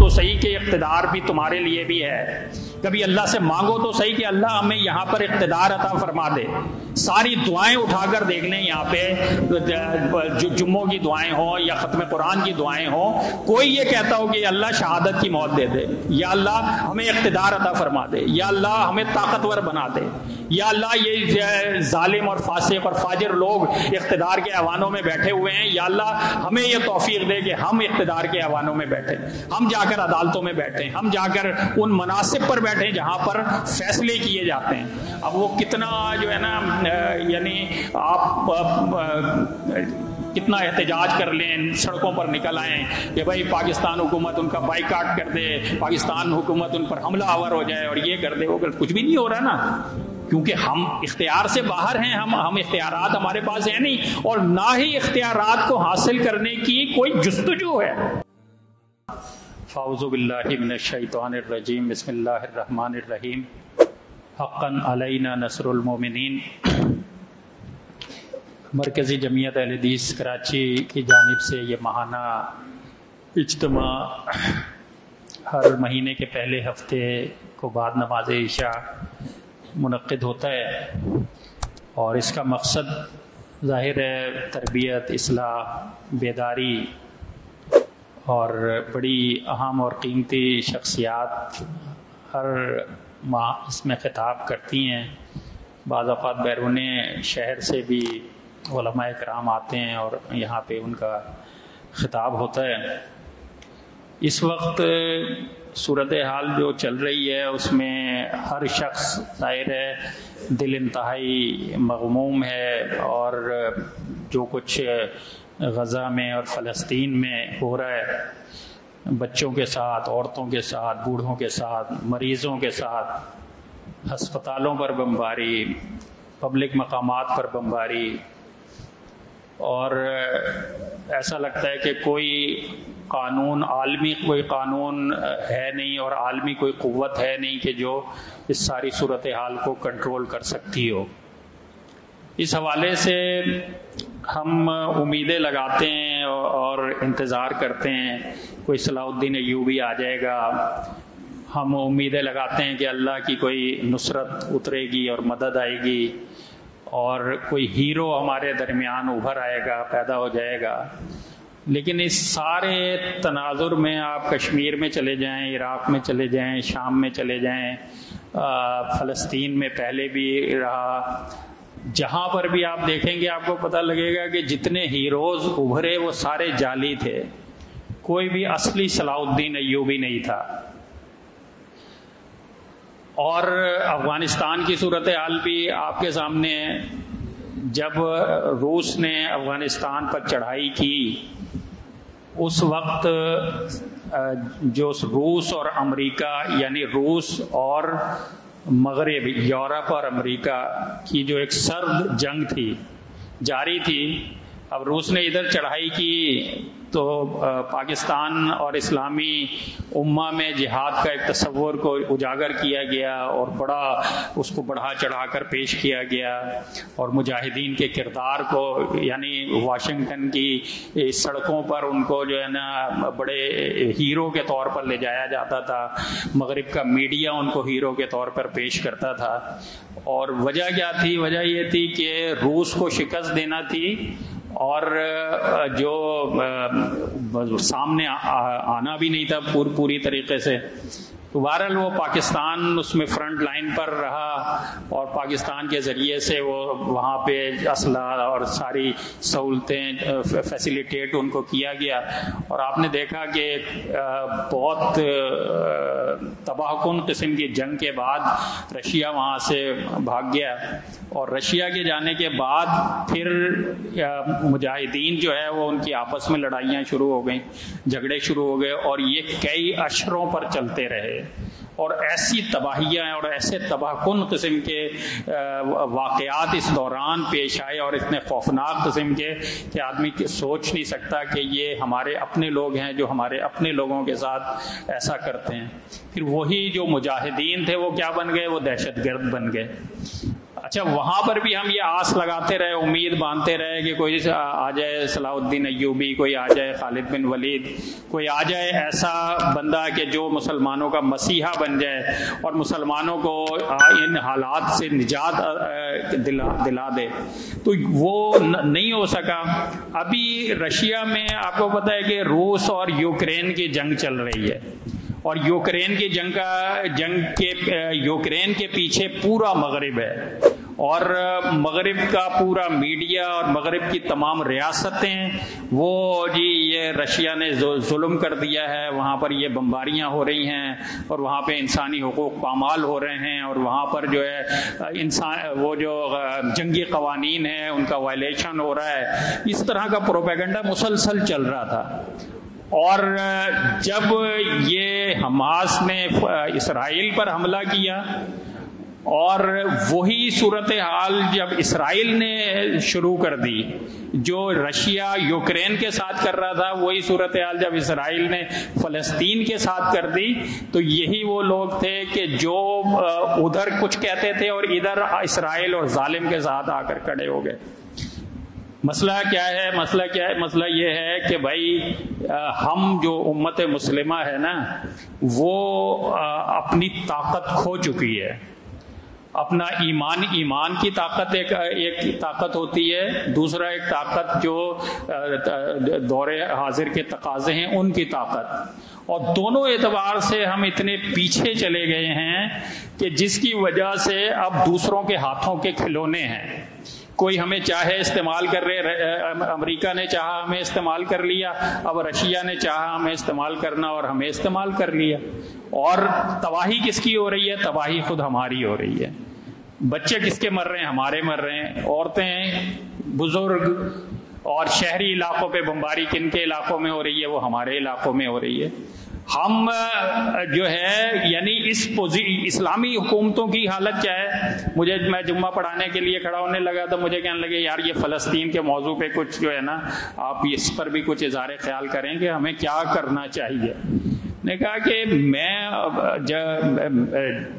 تو صحیح کہ اقتدار بھی تمہارے لیے بھی ہے، کبھی اللہ سے مانگو تو صحیح کہ اللہ ہمیں یہاں پر اقتدار عطا فرما دے۔ ساری دعائیں اٹھا کر دیکھ لیں یہاں پہ، جمعوں کی دعائیں ہوں یا ختم قرآن کی دعائیں ہوں، کوئی یہ کہتا ہو کہ اللہ شہادت کی موت دے دے، یا اللہ ہمیں اقتدار عطا فرما دے، یا اللہ ہمیں طاقتور بنا دے، یا اللہ یہ ظالم اور فاسق اور فاجر لوگ اقتدار کے ایوانوں میں بیٹھے ہوئے ہیں، یا اللہ ہمیں یہ توفیق دے کہ ہم اقتدار کے ایوانوں میں بیٹھیں، ہم جا کر عدالتوں میں بیٹھیں، ہم جا کر ان مناصب پر بیٹھیں جہاں پر فیصلے کیے جاتے ہیں۔ اب وہ کتنا جو ہے نا، یعنی آپ کتنا احتجاج کر لیں، سڑکوں پر نکل آئیں کہ بھائی پاکستان حکومت ان کا بائیکاٹ کر دے، پاکستان حکومت ان پر حملہ آور ہو جائے اور یہ کر دے وہ کچھ بھی نہیں ہو رہا نا، کیونکہ ہم اختیار سے باہر ہیں، ہم اختیارات ہمارے پاس ہیں نہیں، اور نہ ہی اختیارات کو حاصل کرنے کی کوئی جستجو ہے۔ اعوذ باللہ من الشیطان الرجیم، بسم اللہ الرحمن الرحیم، حقا علینا نصر المومنین۔ مرکزی جمعیت اہل حدیث کراچی کی جانب سے یہ ماہانہ اجتماع ہر مہینے کے پہلے ہفتے کو بعد نماز عشاء منعقد ہوتا ہے، اور اس کا مقصد ظاہر ہے تربیت، اصلاح، بیداری، اور بڑی اہم اور قیمتی شخصیات ہر ماہ اس میں خطاب کرتی ہیں۔ بعض اوقات بیرون شہر سے بھی علماء کرام آتے ہیں اور یہاں پہ ان کا خطاب ہوتا ہے۔ اس وقت صورتحال جو چل رہی ہے اس میں ہر شخص ظاہر ہے دل انتہائی مغموم ہے، اور جو کچھ غزہ میں اور فلسطین میں ہو رہا ہے، بچوں کے ساتھ، عورتوں کے ساتھ، بوڑھوں کے ساتھ، مریضوں کے ساتھ، ہسپتالوں پر بمباری، پبلک مقامات پر بمباری، اور ایسا لگتا ہے کہ کوئی قانون، عالمی کوئی قانون ہے نہیں اور عالمی کوئی قوت ہے نہیں کہ جو اس ساری صورتحال کو کنٹرول کر سکتی ہو۔ اس حوالے سے ہم امیدیں لگاتے ہیں اور انتظار کرتے ہیں کوئی صلاح الدین ایوبی آ جائے گا، ہم امیدیں لگاتے ہیں کہ اللہ کی کوئی نصرت اترے گی اور مدد آئے گی، اور کوئی ہیرو ہمارے درمیان ابھر آئے گا، پیدا ہو جائے گا۔ لیکن اس سارے تناظر میں آپ کشمیر میں چلے جائیں، عراق میں چلے جائیں، شام میں چلے جائیں، فلسطین میں پہلے بھی رہا، جہاں پر بھی آپ دیکھیں گے آپ کو پتہ لگے گا کہ جتنے ہیروز ابھرے وہ سارے جعلی تھے، کوئی بھی اصلی صلاح الدین ایوبی نہیں تھا۔ اور افغانستان کی صورتحال بھی آپ کے سامنے ہے۔ جب روس نے افغانستان پر چڑھائی کی، اس وقت جو روس اور امریکہ، یعنی روس اور مغرب، یورپ اور امریکہ کی جو ایک سرد جنگ تھی، جاری تھی، اب روس نے ادھر چڑھائی کی تو پاکستان اور اسلامی امہ میں جہاد کا ایک تصور کو اجاگر کیا گیا اور بڑا اس کو بڑھا چڑھا کر پیش کیا گیا، اور مجاہدین کے کردار کو، یعنی واشنگٹن کی سڑکوں پر ان کو جو ہے نا بڑے ہیرو کے طور پر لے جایا جاتا تھا، مغرب کا میڈیا ان کو ہیرو کے طور پر پیش کرتا تھا۔ اور وجہ کیا تھی؟ وجہ یہ تھی کہ روس کو شکست دینا تھی، اور جو سامنے آنا بھی نہیں تھا پوری طریقے سے۔ تو بہرحال وہ پاکستان اس میں فرنٹ لائن پر رہا، اور پاکستان کے ذریعے سے وہ وہاں پہ اسلحہ اور ساری سہولتیں فیسیلیٹیٹ ان کو کیا گیا، اور آپ نے دیکھا کہ بہت تباہ کن قسم کی جنگ کے بعد رشیا وہاں سے بھاگ گیا، اور رشیا کے جانے کے بعد پھر مجاہدین جو ہے وہ ان کی آپس میں لڑائیاں شروع ہو گئیں، جھگڑے شروع ہو گئے، اور یہ کئی اشروں پر چلتے رہے، اور ایسی تباہیاں اور ایسے تباہ کن قسم کے واقعات اس دوران پیش آئے، اور اتنے خوفناک قسم کے کہ آدمی سوچ نہیں سکتا کہ یہ ہمارے اپنے لوگ ہیں جو ہمارے اپنے لوگوں کے ساتھ ایسا کرتے ہیں۔ پھر وہی جو مجاہدین تھے وہ کیا بن گئے؟ وہ دہشت گرد بن گئے۔ اچھا وہاں پر بھی ہم یہ آس لگاتے رہے، امید باندھتے رہے کہ کوئی آ جائے صلاح الدین ایوبی، کوئی آ جائے خالد بن ولید، کوئی آ جائے ایسا بندہ کہ جو مسلمانوں کا مسیحا بن جائے اور مسلمانوں کو ان حالات سے نجات دلا دے، تو وہ نہیں ہو سکا۔ ابھی رشیا میں آپ کو پتہ ہے کہ روس اور یوکرین کی جنگ چل رہی ہے، اور یوکرین کی یوکرین کے پیچھے پورا مغرب ہے، اور مغرب کا پورا میڈیا اور مغرب کی تمام ریاستیں وہ جی یہ رشیا نے ظلم کر دیا ہے، وہاں پر یہ بمباریاں ہو رہی ہیں اور وہاں پہ انسانی حقوق پامال ہو رہے ہیں، اور وہاں پر جو ہے وہ جو جنگی قوانین ہیں ان کا وائلیشن ہو رہا ہے۔ اس طرح کا پروپیگنڈا مسلسل چل رہا تھا۔ اور جب یہ حماس نے اسرائیل پر حملہ کیا، اور وہی صورتحال جب اسرائیل نے شروع کر دی، جو رشیا یوکرین کے ساتھ کر رہا تھا وہی صورتحال جب اسرائیل نے فلسطین کے ساتھ کر دی، تو یہی وہ لوگ تھے کہ جو ادھر کچھ کہتے تھے اور ادھر اسرائیل اور ظالم کے ساتھ آ کر کھڑے ہو گئے۔ مسئلہ کیا ہے؟ مسئلہ یہ ہے کہ بھائی ہم جو امت مسلمہ ہے نا، وہ اپنی طاقت کھو چکی ہے۔ اپنا ایمان کی طاقت ایک طاقت ہوتی ہے، دوسرا ایک طاقت جو دور حاضر کے تقاضے ہیں ان کی طاقت، اور دونوں اعتبار سے ہم اتنے پیچھے چلے گئے ہیں کہ جس کی وجہ سے اب دوسروں کے ہاتھوں کے کھلونے ہیں۔ کوئی ہمیں چاہے استعمال کر رہے، امریکہ نے چاہا ہمیں استعمال کر لیا، اب رشیا نے چاہا ہمیں استعمال کرنا اور ہمیں استعمال کر لیا، اور تباہی کس کی ہو رہی ہے؟ تباہی خود ہماری ہو رہی ہے۔ بچے کس کے مر رہے ہیں؟ ہمارے مر رہے ہیں۔ عورتیں، بزرگ، اور شہری علاقوں پہ بمباری کن کے علاقوں میں ہو رہی ہے؟ وہ ہمارے علاقوں میں ہو رہی ہے۔ ہم جو ہے یعنی اسلامی حکومتوں کی حالت کیا ہے؟ میں جمعہ پڑھانے کے لیے کھڑا ہونے لگا تو مجھے کہنے لگے یار یہ فلسطین کے موضوع پہ کچھ جو ہے نا آپ اس پر بھی کچھ اظہار خیال کریں کہ ہمیں کیا کرنا چاہیے۔ نے کہا کہ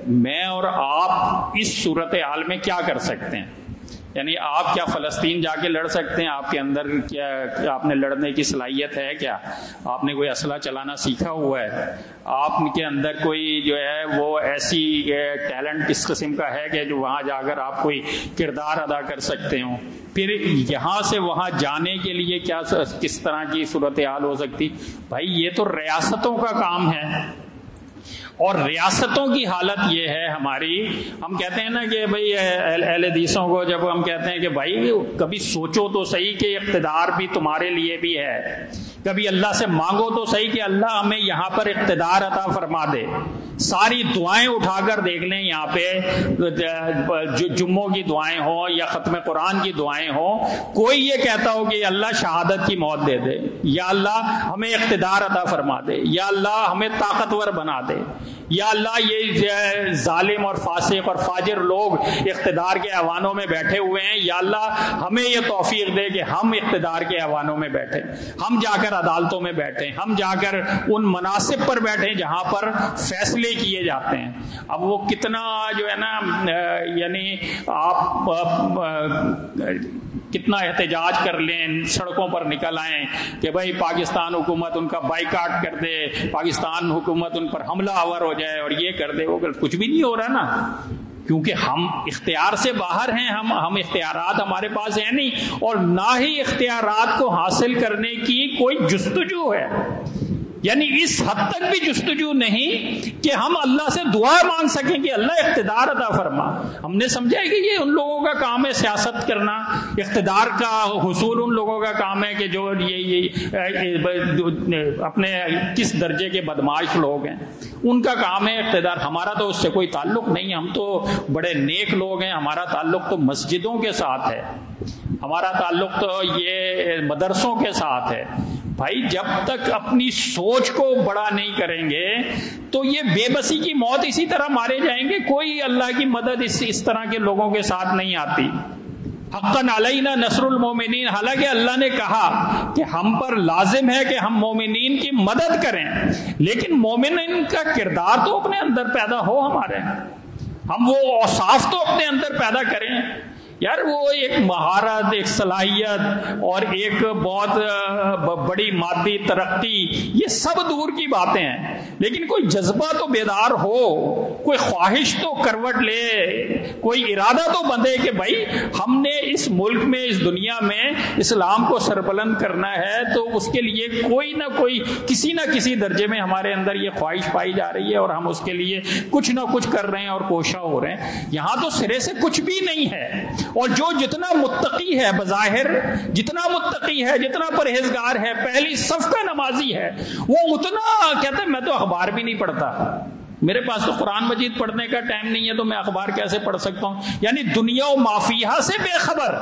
میں اور آپ اس صورتحال میں کیا کر سکتے ہیں؟ یعنی آپ کیا فلسطین جا کے لڑ سکتے ہیں؟ آپ کے اندر کیا آپ نے لڑنے کی صلاحیت ہے؟ کیا آپ نے کوئی اسلحہ چلانا سیکھا ہوا ہے؟ آپ کے اندر کوئی جو ہے وہ ایسی ٹیلنٹ اس قسم کا ہے کہ جو وہاں جا کر آپ کوئی کردار ادا کر سکتے ہوں؟ پھر یہاں سے وہاں جانے کے لیے کس طرح کی صورتحال ہو سکتی؟ بھائی یہ تو ریاستوں کا کام ہے، اور ریاستوں کی حالت یہ ہے ہماری۔ ہم کہتے ہیں نا کہ بھائی اہل حدیثوں کو جب ہم کہتے ہیں کہ بھائی کبھی سوچو تو صحیح کہ اقتدار بھی تمہارے لیے بھی ہے، کبھی اللہ سے مانگو تو صحیح کہ اللہ ہمیں یہاں پر اقتدار عطا فرما دے۔ ساری دعائیں اٹھا کر دیکھ لیں، یہاں پہ جمعوں کی دعائیں ہوں یا ختم قرآن کی دعائیں ہوں، کوئی یہ کہتا ہو کہ اللہ شہادت کی موت دے دے، یا اللہ ہمیں اقتدار عطا فرما دے، یا اللہ ہمیں طاقتور بنا دے، یا اللہ یہ ظالم اور فاسق اور فاجر لوگ اقتدار کے ایوانوں میں بیٹھے ہوئے ہیں، یا اللہ ہمیں یہ توفیق دے کہ ہم اقتدار کے ایوانوں میں بیٹھیں، ہم جا کر عدالتوں میں بیٹھیں، ہم جا کر ان مناصب پر بیٹھیں جہاں پر فیصلے کیے جاتے ہیں۔ اب وہ کتنا جو ہے نا یعنی آپ کتنا احتجاج کر لیں، سڑکوں پر نکل آئیں کہ بھائی پاکستان حکومت ان کا بائیکاٹ کر دے، پاکستان حکومت ان پر حملہ آور ہو جائے اور یہ کر دے وہ کر، کچھ بھی نہیں ہو رہا نا، کیونکہ ہم اختیار سے باہر ہیں، ہم اختیارات ہمارے پاس ہیں نہیں، اور نہ ہی اختیارات کو حاصل کرنے کی کوئی جستجو ہے۔ یعنی اس حد تک بھی جستجو نہیں کہ ہم اللہ سے دعا مانگ سکیں کہ اللہ اقتدار عطا فرما۔ ہم نے سمجھا ہے کہ یہ ان لوگوں کا کام ہے سیاست کرنا، اقتدار کا حصول ان لوگوں کا کام ہے کہ جو یہ اپنے کس درجے کے بدمعاش لوگ ہیں ان کا کام ہے اقتدار۔ ہمارا تو اس سے کوئی تعلق نہیں، ہم تو بڑے نیک لوگ ہیں، ہمارا تعلق تو مسجدوں کے ساتھ ہے، ہمارا تعلق تو یہ مدرسوں کے ساتھ ہے۔ بھائی جب تک اپنی سوچ کو بڑا نہیں کریں گے تو یہ بے بسی کی موت اسی طرح مارے جائیں گے۔ کوئی اللہ کی مدد اس طرح کے لوگوں کے ساتھ نہیں آتی۔ حقاً علینا نصر المومنین، حالانکہ اللہ نے کہا کہ ہم پر لازم ہے کہ ہم مومنین کی مدد کریں، لیکن مومنین کا کردار تو اپنے اندر پیدا ہو ہمارے۔ ہم وہ اوصاف تو اپنے اندر پیدا کریں یار، وہ ایک مہارت، ایک صلاحیت اور ایک بہت بڑی مادی ترقی، یہ سب دور کی باتیں ہیں، لیکن کوئی جذبہ تو بیدار ہو، کوئی خواہش تو کروٹ لے، کوئی ارادہ تو بندھے کہ بھائی ہم نے اس ملک میں، اس دنیا میں اسلام کو سربلند کرنا ہے، تو اس کے لیے کوئی نہ کوئی کسی نہ کسی درجے میں ہمارے اندر یہ خواہش پائی جا رہی ہے، اور ہم اس کے لیے کچھ نہ کچھ کر رہے ہیں اور کوشاں ہو رہے ہیں۔ یہاں تو سرے سے کچھ بھی نہیں ہے، اور جو جتنا متقی ہے بظاہر، جتنا متقی ہے، جتنا پرہیزگار ہے، پہلی صف کا نمازی ہے، وہ اتنا کہتا ہے میں تو اخبار بھی نہیں پڑھتا، میرے پاس تو قرآن مجید پڑھنے کا ٹائم نہیں ہے، تو میں اخبار کیسے پڑھ سکتا ہوں؟ یعنی دنیا و مافیہا سے بے خبر،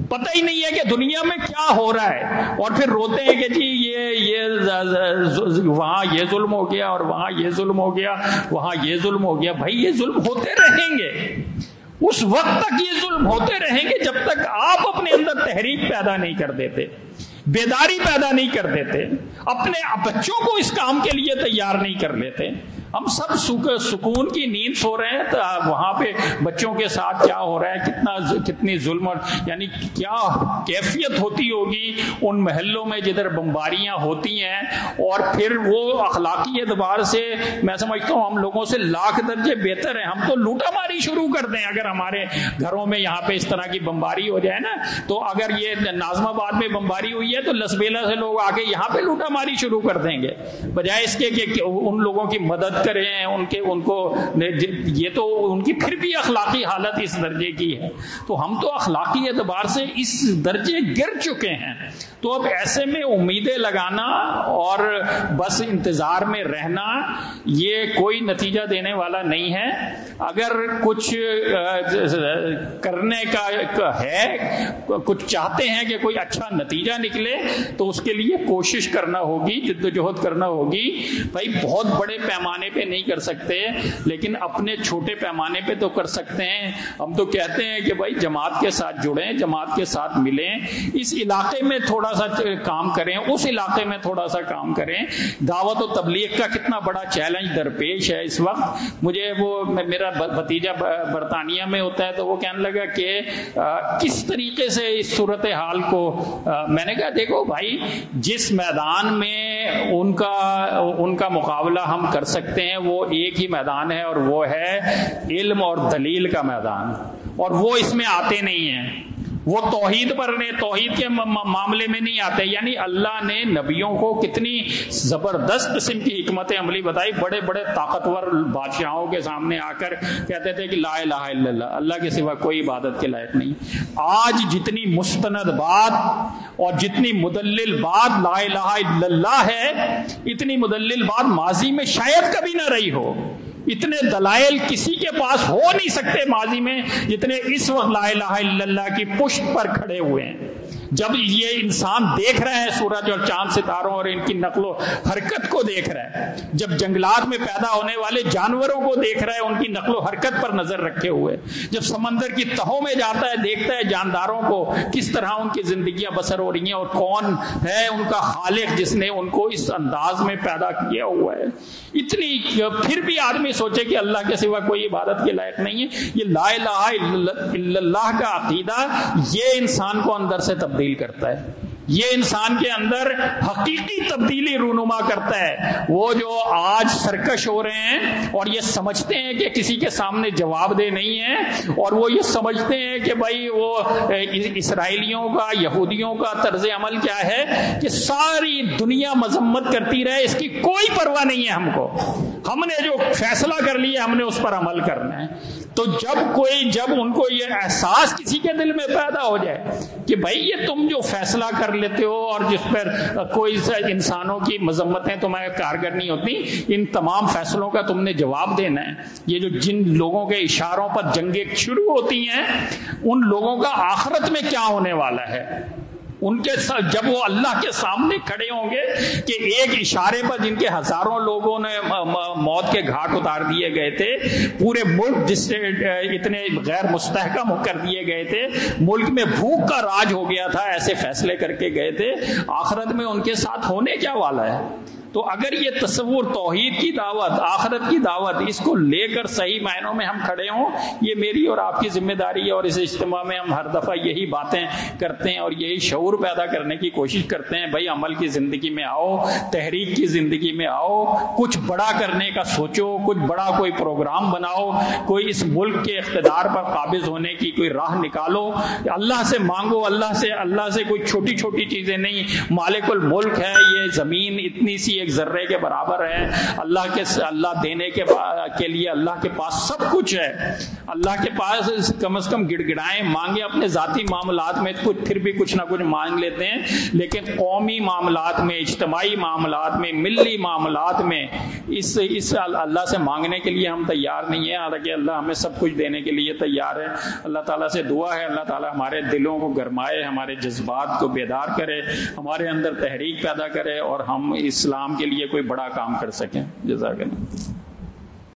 پتہ ہی نہیں ہے کہ دنیا میں کیا ہو رہا ہے، اور پھر روتے ہیں کہ جی یہ وہاں یہ ظلم ہو گیا، اور وہاں یہ ظلم ہو گیا، وہاں یہ ظلم ہو گیا۔ بھائی یہ ظلم ہوتے رہیں گے، اس وقت تک یہ ظلم ہوتے رہیں گے جب تک آپ اپنے اندر تحریک پیدا نہیں کر دیتے، بیداری پیدا نہیں کر دیتے، اپنے بچوں کو اس کام کے لیے تیار نہیں کر لیتے۔ ہم سب سکون کی نیند سو رہے ہیں، تو وہاں پہ بچوں کے ساتھ کیا ہو رہا ہے، کتنی ظلم، یعنی کیا کیفیت ہوتی ہوگی ان محلوں میں جدھر بمباریاں ہوتی ہیں، اور پھر وہ اخلاقی اعتبار سے میں سمجھتا ہوں ہم لوگوں سے لاکھ درجے بہتر ہیں۔ ہم تو لوٹا ماری شروع کر دیں اگر ہمارے گھروں میں یہاں پہ اس طرح کی بمباری ہو جائے نا، تو اگر یہ ناظم آباد میں بمباری ہوئی ہے تو لسبیلا سے لوگ آ کے یہاں پہ لوٹا ماری شروع کر دیں گے، بجائے اس کے کہ ان لوگوں کی مدد کریں، ان کو یہ تو ان کی پھر بھی اخلاقی حالت اس درجے کی ہے، تو ہم تو اخلاقی اعتبار سے اس درجے گر چکے ہیں۔ تو اب ایسے میں امیدیں لگانا اور بس انتظار میں رہنا یہ کوئی نتیجہ دینے والا نہیں ہے۔ اگر کچھ کرنے کا ہے، کچھ چاہتے ہیں کہ کوئی اچھا نتیجہ نکلے، تو اس کے لیے کوشش کرنا ہوگی، جدوجہد کرنا ہوگی۔ بھائی بہت بڑے پیمانے پہ نہیں کر سکتے، لیکن اپنے چھوٹے پیمانے پہ تو کر سکتے ہیں۔ ہم تو کہتے ہیں کہ بھائی جماعت کے ساتھ جڑیں، جماعت کے ساتھ ملیں، اس علاقے میں تھوڑا سا کام کریں، اس علاقے میں تھوڑا سا کام کریں۔ دعوت و تبلیغ کا کتنا بڑا چیلنج درپیش ہے اس وقت۔ مجھے وہ میرا بھتیجا برطانیہ میں ہوتا ہے، تو وہ کہنے لگا کہ کس طریقے سے اس صورتحال کو، میں نے کہا دیکھو بھائی، جس میدان میں ان کا مقابلہ ہم کر سکتے ہیں وہ ایک ہی میدان ہے، اور وہ ہے علم اور دلیل کا میدان، اور وہ اس میں آتے نہیں ہیں، وہ توحید کے معاملے میں نہیں آتے۔ یعنی اللہ نے نبیوں کو کتنی زبردست قسم کی حکمت عملی بتائی، بڑے بڑے طاقتور بادشاہوں کے سامنے آ کر کہتے تھے کہ لا الہ الا اللہ، اللہ کے سوا کوئی عبادت کے لائق نہیں۔ آج جتنی مستند بات اور جتنی مدلل بات لا الہ الا اللہ ہے، اتنی مدلل بات ماضی میں شاید کبھی نہ رہی ہو۔ اتنے دلائل کسی کے پاس ہو نہیں سکتے ماضی میں جتنے اس وقت لا الہ الا اللہ کی پشت پر کھڑے ہوئے ہیں۔ جب یہ انسان دیکھ رہا ہے سورج اور چاند ستاروں اور ان کی نقل و حرکت کو دیکھ رہا ہے، جب جنگلات میں پیدا ہونے والے جانوروں کو دیکھ رہا ہے، ان کی نقل و حرکت پر نظر رکھے ہوئے، جب سمندر کی تہوں میں جاتا ہے، دیکھتا ہے جانداروں کو کس طرح ان کی زندگیاں بسر ہو رہی ہیں، اور کون ہے ان کا خالق جس نے ان کو اس انداز میں پیدا کیا ہوا ہے۔ اتنی پھر بھی آدمی سوچے کہ اللہ کے سوا کوئی عبادت کے لائق نہیں ہے۔ یہ لا الہ الا اللہ کا عقیدہ یہ انسان کو اندر سے تبدیل کرتا ہے، یہ انسان کے اندر حقیقی تبدیلی رونما کرتا ہے۔ وہ جو آج سرکش ہو رہے ہیں اور یہ سمجھتے ہیں کہ کسی کے سامنے جواب دہ نہیں ہے، اور وہ یہ سمجھتے ہیں کہ بھائی وہ اسرائیلیوں کا، یہودیوں کا طرز عمل کیا ہے کہ ساری دنیا مذمت کرتی رہے، اس کی کوئی پرواہ نہیں ہے ہم کو، ہم نے جو فیصلہ کر لیا ہم نے اس پر عمل کرنا ہے۔ تو جب ان کو یہ احساس کسی کے دل میں پیدا ہو جائے کہ بھائی یہ تم جو فیصلہ کر لیتے ہو اور جس پر کوئی انسانوں کی مذمتیں تمہیں کارگر نہیں ہوتی، ان تمام فیصلوں کا تم نے جواب دینا ہے۔ یہ جو جن لوگوں کے اشاروں پر جنگیں شروع ہوتی ہیں، ان لوگوں کا آخرت میں کیا ہونے والا ہے، ان کے جب وہ اللہ کے سامنے کھڑے ہوں گے کہ ایک اشارے پر جن کے ہزاروں لوگوں نے موت کے گھاٹ اتار دیے گئے تھے، پورے ملک جس سے اتنے غیر مستحکم کر دیے گئے تھے، ملک میں بھوک کا راج ہو گیا تھا، ایسے فیصلے کر کے گئے تھے، آخرت میں ان کے ساتھ ہونے کیا والا ہے؟ تو اگر یہ تصور توحید کی دعوت، آخرت کی دعوت، اس کو لے کر صحیح معنوں میں ہم کھڑے ہوں، یہ میری اور آپ کی ذمہ داری ہے، اور اس اجتماع میں ہم ہر دفعہ یہی باتیں کرتے ہیں اور یہی شعور پیدا کرنے کی کوشش کرتے ہیں، بھائی عمل کی زندگی میں آؤ، تحریک کی زندگی میں آؤ، کچھ بڑا کرنے کا سوچو، کچھ بڑا کوئی پروگرام بناؤ، کوئی اس ملک کے اقتدار پر قابض ہونے کی کوئی راہ نکالو، اللہ سے مانگو، اللہ سے کوئی چھوٹی چھوٹی چیزیں نہیں، مالک الملک ہے، یہ زمین اتنی سی ایک ذرے کے برابر ہے، اللہ دینے کے لیے اللہ کے پاس سب کچھ ہے، اللہ کے پاس کم از کم گڑ گڑائیں مانگے، اپنے ذاتی معاملات میں پھر بھی کچھ نہ کچھ مانگ لیتے ہیں، لیکن قومی معاملات میں، اجتماعی معاملات میں، ملی معاملات میں اس اللہ سے مانگنے کے لیے ہم تیار نہیں ہیں، حالانکہ اللہ ہمیں سب کچھ دینے کے لیے تیار ہے۔ اللہ تعالیٰ سے دعا ہے اللہ تعالیٰ ہمارے دلوں کو گرمائے، ہمارے جذبات کو بیدار کرے، ہمارے اندر تحریک پیدا کرے، اور ہم اسلام کے لیے کوئی بڑا کام کر سکیں۔ جزاک اللہ۔